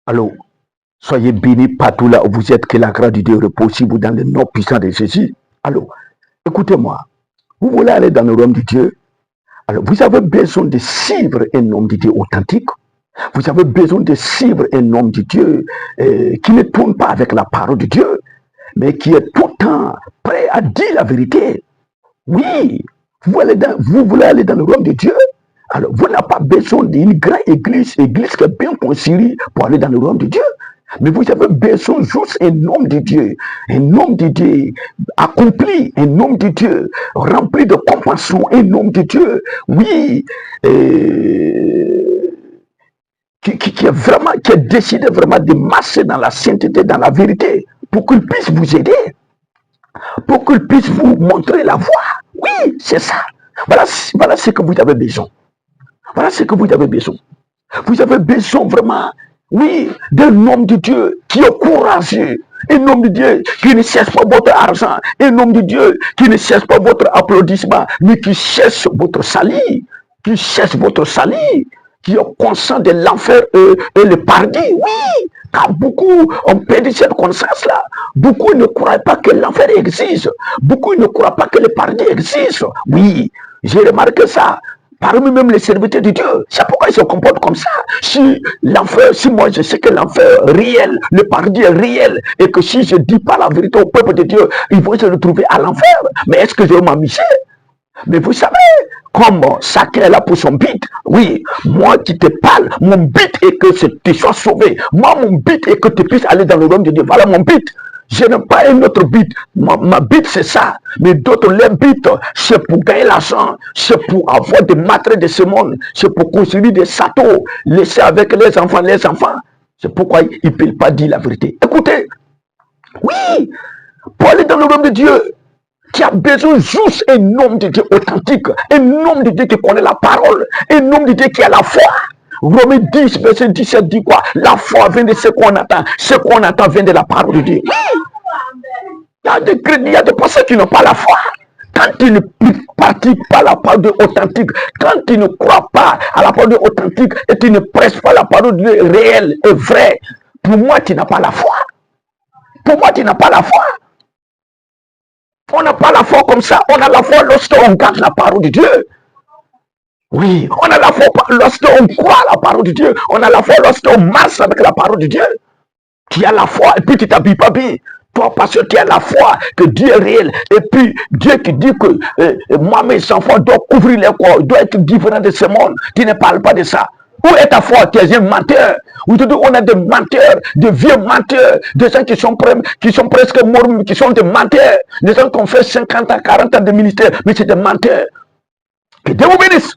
Alors, soyez bénis partout là où vous êtes, que la grâce de Dieu repose sur vous dans le nom puissant de Jésus. Alors, écoutez-moi, vous voulez aller dans le royaume de Dieu? Alors, vous avez besoin de suivre un homme de Dieu authentique. Vous avez besoin de suivre un homme de Dieu qui ne tourne pas avec la parole de Dieu, mais qui est tout le temps prêt à dire la vérité. Oui, vous voulez aller dans le royaume de Dieu? Alors, vous n'avez pas besoin d'une grande église qui est bien construite pour aller dans le royaume de Dieu. Mais vous avez besoin juste d'un homme de Dieu accompli, un homme de Dieu rempli de compassion, un homme de Dieu, oui, qui a décidé vraiment de marcher dans la sainteté, dans la vérité, pour qu'il puisse vous aider, pour qu'il puisse vous montrer la voie. Oui, c'est ça. Voilà ce que vous avez besoin. Voilà ce que vous avez besoin. Vous avez besoin vraiment, oui, d'un homme de Dieu qui est courageux. Un homme de Dieu qui ne cherche pas votre argent. Un homme de Dieu qui ne cherche pas votre applaudissement, mais qui cherche votre salut. Qui cherche votre salut. Qui est conscient de l'enfer et le paradis. Oui, car beaucoup ont perdu cette conscience-là. Beaucoup ne croient pas que l'enfer existe. Beaucoup ne croient pas que le paradis existe. Oui, j'ai remarqué ça. Parmi même les serviteurs de Dieu. C'est pourquoi ils se comportent comme ça. Si l'enfer, si moi je sais que l'enfer est réel, le paradis est réel, et que si je ne dis pas la vérité au peuple de Dieu, ils vont se retrouver à l'enfer. Mais est-ce que je vais m'amuser? Mais vous savez, comme chacun est là pour son but, oui, moi qui te parle, mon but est que tu sois sauvé. Moi, mon but est que tu puisses aller dans le royaume de Dieu. Voilà mon but. Je n'ai pas un autre but. Ma but, c'est ça. Mais d'autres, leur but, c'est pour gagner l'argent. C'est pour avoir des matériaux de ce monde. C'est pour construire des châteaux. Laisser avec les enfants. C'est pourquoi ils ne peuvent pas dire la vérité. Écoutez, oui, pour aller dans le royaume de Dieu, qui a besoin juste un homme de Dieu authentique, un homme de Dieu qui connaît la parole, un homme de Dieu qui a la foi. Romains 10, verset 17 dit quoi? La foi vient de ce qu'on attend. Ce qu'on attend vient de la parole de Dieu. Il y a des personnes qui n'ont pas la foi. Quand tu ne pratiques pas la parole de Dieu authentique, quand tu ne crois pas à la parole de Dieu authentique et tu ne prêches pas la parole de Dieu réelle et vraie, pour moi, tu n'as pas la foi. Pour moi, tu n'as pas la foi. On n'a pas la foi comme ça. On a la foi lorsqu'on garde la parole de Dieu. Oui, on a la foi lorsqu'on croit à la parole de Dieu. On a la foi lorsqu'on marche avec la parole de Dieu. Tu as la foi et puis tu t'habilles pas bien. Toi, parce que tu as la foi que Dieu est réel. Et puis, Dieu qui dit que moi, mes enfants doivent couvrir les corps, doivent être différents de ce monde. Tu ne parles pas de ça. Où est ta foi? Tu es un menteur. Aujourd'hui, on a des menteurs, des vieux menteurs, des gens qui sont presque morts, qui sont des menteurs. Des gens qui ont fait 50 ans, 40 ans de ministère, mais c'est des menteurs. Que Dieu vous bénisse.